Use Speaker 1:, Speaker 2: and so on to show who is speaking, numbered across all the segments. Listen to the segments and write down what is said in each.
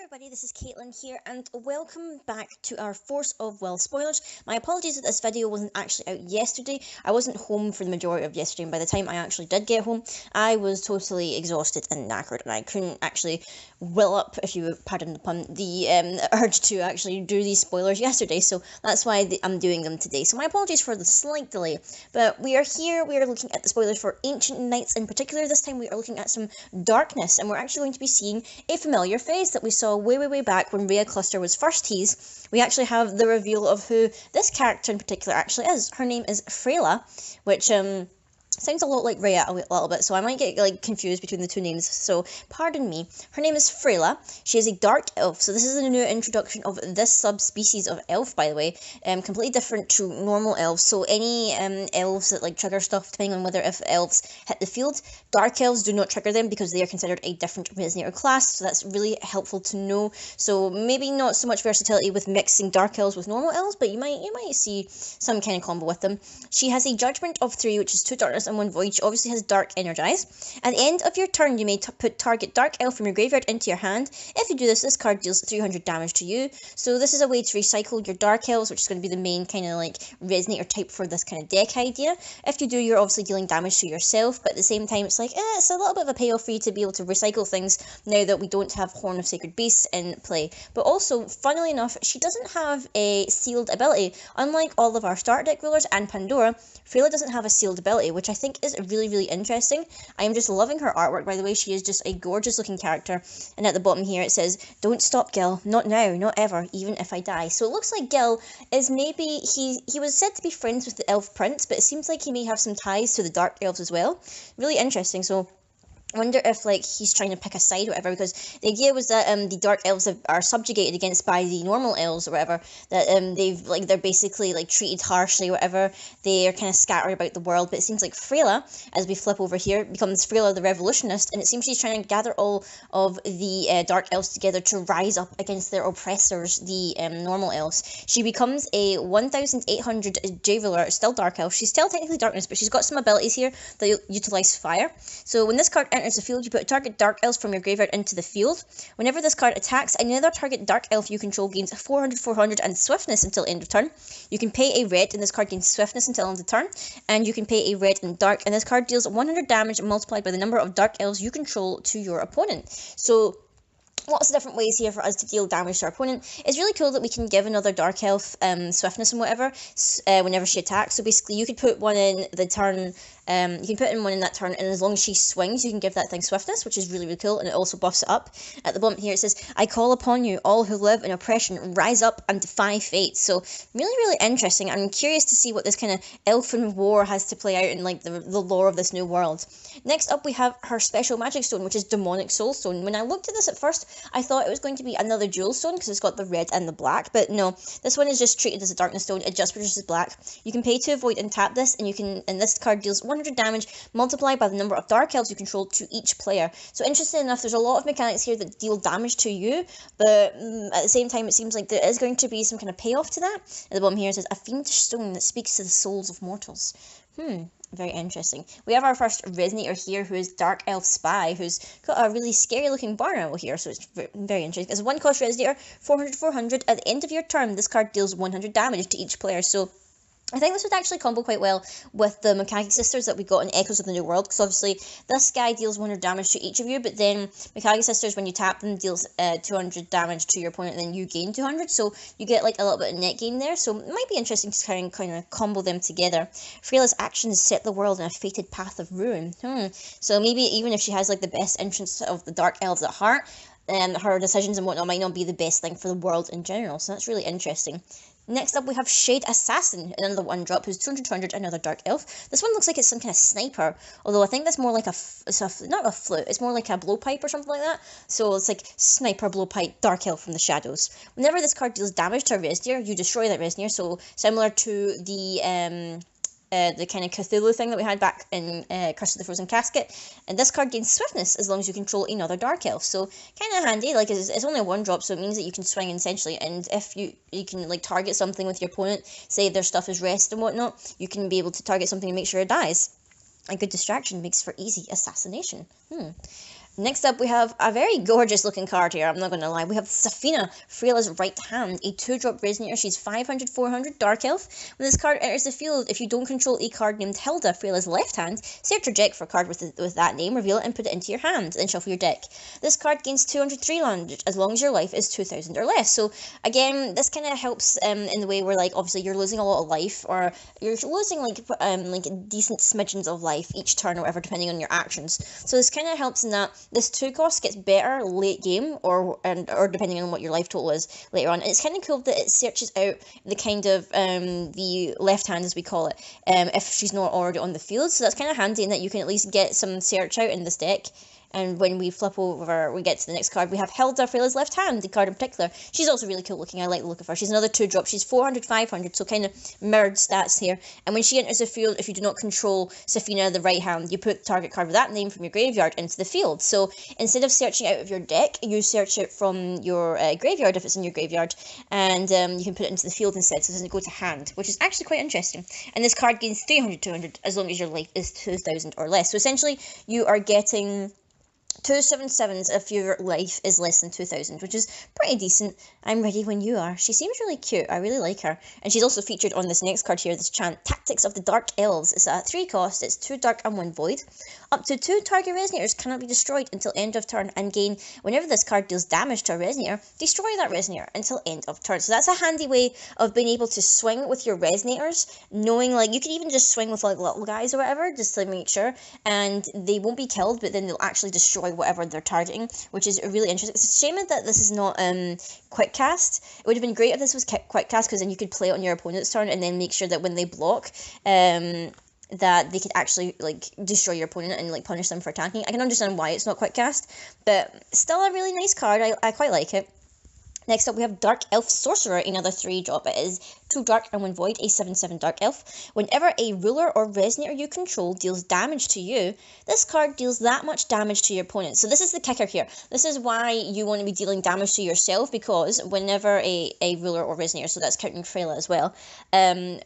Speaker 1: everybody, this is Caitlin here, and welcome back to our Force of Will spoilers. My apologies that this video wasn't actually out yesterday. I wasn't home for the majority of yesterday, and by the time I actually did get home, I was totally exhausted and knackered, and I couldn't actually will up, if you pardon the pun, the urge to actually do these spoilers yesterday, so that's why I'm doing them today. So my apologies for the slight delay, but we are here, we are looking at the spoilers for Ancient Knights in particular. This time we are looking at some darkness, and we're actually going to be seeing a familiar face that we saw way back when Reiya Cluster was first teased. We actually have the reveal of who this character in particular actually is. Her name is Frayla, which sounds a lot like Reiya a little bit, so I might get confused between the two names, so pardon me. Her name is Frayla. She is a Dark Elf, so this is a new introduction of this subspecies of elf, by the way, completely different to normal elves. So any elves that trigger stuff, depending on whether if elves hit the field, Dark Elves do not trigger them because they are considered a different resonator class, so that's really helpful to know. So maybe not so much versatility with mixing Dark Elves with normal elves, but you might see some kind of combo with them. She has a Judgment of 3, which is 2 darkness and 1 void. She obviously has Dark Energize. At the end of your turn, you may put target Dark Elf from your graveyard into your hand. If you do this, this card deals 300 damage to you. So this is a way to recycle your Dark Elves, which is going to be the main kind of resonator type for this kind of deck idea. If you do, you're obviously dealing damage to yourself, but at the same time, it's it's a little bit of a payoff for you to be able to recycle things now that we don't have Horn of Sacred Beasts in play. But also, funnily enough, she doesn't have a sealed ability. Unlike all of our starter deck rulers and Pandora, Frayla doesn't have a sealed ability, which I think is really interesting. I am just loving her artwork, by the way. She is just a gorgeous looking character, and at the bottom here it says, "Don't stop, Gil, not now, not ever, even if I die." So it looks like Gil is maybe, he was said to be friends with the Elf Prince, but it seems like he may have some ties to the Dark Elves as well. Really interesting. So I wonder if he's trying to pick a side or whatever, because the idea was that the Dark Elves are subjugated against by the normal elves or whatever, that they're basically treated harshly or whatever. They are kind of scattered about the world, but it seems like Frayla, as we flip over here, becomes Frayla the Revolutionist, and it seems she's trying to gather all of the Dark Elves together to rise up against their oppressors, the normal elves. She becomes a 1800 Javeler, still Dark Elf. She's still technically Darkness, but she's got some abilities here that utilize fire. So when this card enters the field, you put a target Dark Elf from your graveyard into the field. Whenever this card attacks, another target Dark Elf you control gains 400 and Swiftness until end of turn. You can pay a red, and this card gains Swiftness until end of turn. And you can pay a red and Dark, and this card deals 100 damage multiplied by the number of Dark Elves you control to your opponent. So lots of different ways here for us to deal damage to our opponent. It's really cool that we can give another Dark Elf Swiftness and whatever whenever she attacks. So basically you could put one in the turn, you can put in one in that turn, and as long as she swings, you can give that thing Swiftness, which is really cool, and it also buffs it up. At the bottom here it says, "I call upon you, all who live in oppression, rise up and defy fate." So really interesting. I'm curious to see what this kind of elfin war has to play out in the lore of this new world. Next up we have her special magic stone, which is Demonic Soul Stone. When I looked at this at first, I thought it was going to be another jewel stone because it's got the red and the black, but no, this one is just treated as a darkness stone. It just produces black. You can pay 2 void and tap this, and this card deals 100 damage multiplied by the number of Dark Elves you control to each player. So interesting enough, there's a lot of mechanics here that deal damage to you, but at the same time it seems like there is going to be some kind of payoff to that. At the bottom here it says, "A fiendish stone that speaks to the souls of mortals." Very interesting. We have our first resonator here, who is Dark Elf Spy, who's got a really scary looking barn owl here, so it's very interesting. It's a 1-cost resonator, 400. At the end of your turn, this card deals 100 damage to each player, so I think this would actually combo quite well with the Mechanic Sisters that we got in Echoes of the New World, because obviously this guy deals 100 damage to each of you, but then Mechanic Sisters, when you tap them, deals 200 damage to your opponent, and then you gain 200, so you get a little bit of net gain there, so it might be interesting to kind of combo them together. Frayla's actions set the world in a fated path of ruin. So maybe even if she has the best entrance of the Dark Elves at heart, her decisions and whatnot might not be the best thing for the world in general, so that's really interesting. Next up we have Shade Assassin, another 1-drop, who's 200, another Dark Elf. This one looks like it's some kind of sniper, although I think that's more like not a flute, it's more like a blowpipe or something like that. So it's like Sniper, Blowpipe, Dark Elf from the shadows. Whenever this card deals damage to a resonator, you destroy that resonator, so similar to the kind of Cthulhu thing that we had back in Curse of the Frozen Casket. And this card gains Swiftness as long as you control another Dark Elf. So kind of handy. It's only a 1-drop, so it means that you can swing essentially. And if you can target something with your opponent, say their stuff is rest and whatnot, you can be able to target something and make sure it dies. A good distraction makes for easy assassination. Next up, we have a very gorgeous looking card here, I'm not going to lie. We have Safina, Frayla's right hand, a 2-drop Resonator. She's 500, 400, Dark Elf. When this card enters the field, if you don't control a card named Hilda, Frayla's left hand, search your deck for a card with that name, reveal it and put it into your hand, then shuffle your deck. This card gains 203 land as long as your life is 2,000 or less. So again, this kind of helps in the way where, like, obviously you're losing a lot of life, or you're losing like decent smidgens of life each turn or whatever, depending on your actions. So this kind of helps in that this 2 cost gets better late game, or depending on what your life total is later on. And it's kind of cool that it searches out the kind of the left hand, as we call it, if she's not already on the field. So that's kind of handy in that you can at least get some search out in this deck. And when we flip over, we get to the next card, we have Hilda, Frayla's left hand, the card in particular. She's also really cool looking. I like the look of her. She's another 2-drop. She's 400, 500, so kind of mirrored stats here. And when she enters the field, if you do not control Safina, the right hand, you put target card with that name from your graveyard into the field. So instead of searching out of your deck, you search it from your graveyard if it's in your graveyard, and you can put it into the field instead, so it doesn't go to hand, which is actually quite interesting. And this card gains 300, 200 as long as your life is 2,000 or less. So essentially, you are getting 2/7/7s if your life is less than 2,000, which is pretty decent. I'm ready when you are. She seems really cute. I really like her. And she's also featured on this next card here, this chant, Tactics of the Dark Elves. It's a 3 cost, it's 2 dark and 1 void. Up to 2 target Resonators cannot be destroyed until end of turn, and gain, whenever this card deals damage to a Resonator, destroy that Resonator until end of turn. So that's a handy way of being able to swing with your Resonators, knowing, like, you could even just swing with, like, little guys or whatever, just to make sure, and they won't be killed, but then they'll actually destroy whatever they're targeting, which is really interesting. It's a shame that this is not quick cast. It would have been great if this was quick cast, because then you could play it on your opponent's turn and then make sure that when they block, that they could actually, like, destroy your opponent and, like, punish them for attacking. I can understand why it's not quick cast, but still a really nice card. I quite like it. Next up, we have Dark Elf Sorcerer, another 3-drop. It is 2 dark and 1 void, a 7/7 Dark Elf. Whenever a ruler or Resonator you control deals damage to you, this card deals that much damage to your opponent. So this is the kicker here. This is why you want to be dealing damage to yourself, because whenever a ruler or Resonator, so that's counting Frayla as well,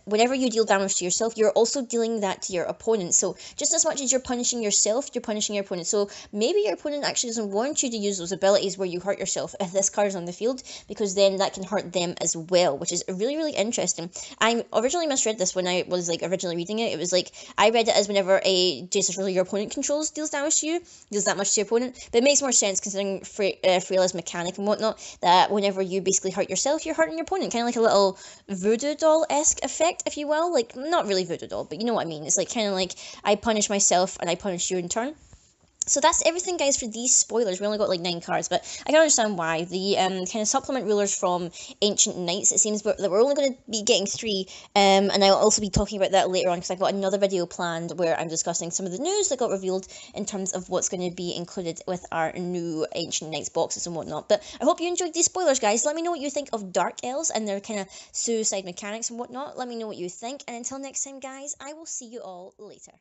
Speaker 1: whenever you deal damage to yourself, you're also dealing that to your opponent. So just as much as you're punishing yourself, you're punishing your opponent. So maybe your opponent actually doesn't want you to use those abilities where you hurt yourself if this card is on the field, because then that can hurt them as well, which is really, really interesting. I originally misread this when I was, like, originally reading it. It was like, I read it as whenever a Justice ruler your opponent controls deals damage to you, deals that much to your opponent. But it makes more sense considering Frayla's mechanic and whatnot, that whenever you basically hurt yourself, you're hurting your opponent. Kind of like a little voodoo doll-esque effect, if you will. Like, not really voodoo doll, but you know what I mean. It's like kind of like I punish myself and I punish you in turn. So that's everything, guys, for these spoilers. We only got like 9 cards, but I can understand why. The kind of supplement rulers from Ancient Knights, it seems that we're only going to be getting 3, and I'll also be talking about that later on, because I've got another video planned where I'm discussing some of the news that got revealed in terms of what's going to be included with our new Ancient Knights boxes and whatnot. But I hope you enjoyed these spoilers, guys. Let me know what you think of Dark Elves and their kind of suicide mechanics and whatnot. Let me know what you think, and until next time, guys, I will see you all later.